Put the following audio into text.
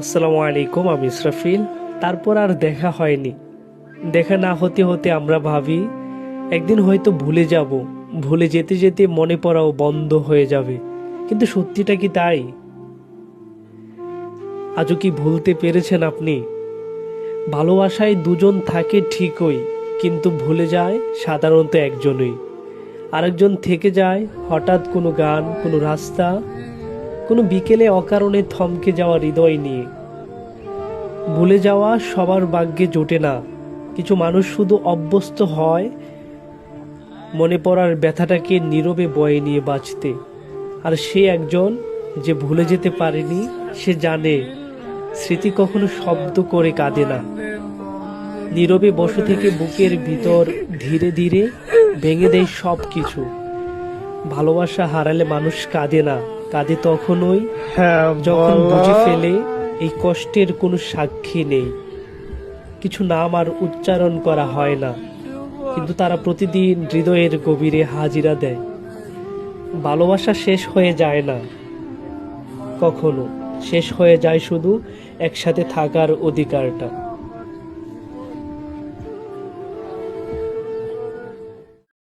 আসসালামু আলাইকুম, আমি ইসরাফিল। তারপর আর দেখা হয়নি। দেখা না হতে হতে আমরা ভাবি একদিন হয়তো ভুলে যাব, ভুলে যেতে যেতে মনে পড়াও বন্ধ হয়ে যাবে। কিন্তু সত্যিটা কি তাই? আজও কি ভুলতে পেরেছেন আপনি? ভালোবাসায় দুজন থাকে ঠিকই, কিন্তু ভুলে যায় সাধারণত একজনই। আরেকজন থেকে যায় হঠাৎ কোনো গান, কোনো রাস্তা, কোনো বিকেলে অকারণে থমকে যাওয়া হৃদয় নিয়ে। ভুলে যাওয়া সবার ভাগ্যে জোটে না। কিছু মানুষ শুধু অভ্যস্ত হয় মনে পড়ার ব্যথাটাকে নীরবে বয়ে নিয়ে বাঁচতে। আর সে একজন যে ভুলে যেতে পারেনি, সে জানে স্মৃতি কখনো শব্দ করে কাঁদে না। নীরবে বসে থেকে বুকের ভিতর ধীরে ধীরে ভেঙে দেয় সব কিছু। ভালোবাসা হারালে মানুষ কাঁদে না, কাঁদে তখনই যখন বুঝে ফেলে এই কষ্টের কোনো সাক্ষী নেই। কিছু নাম আর উচ্চারণ করা হয় না, কিন্তু তারা প্রতিদিন হৃদয়ের গভীরে হাজিরা দেয়। ভালোবাসা শেষ হয়ে যায় না কখনো, শেষ হয়ে যায় শুধু একসাথে থাকার অধিকারটা।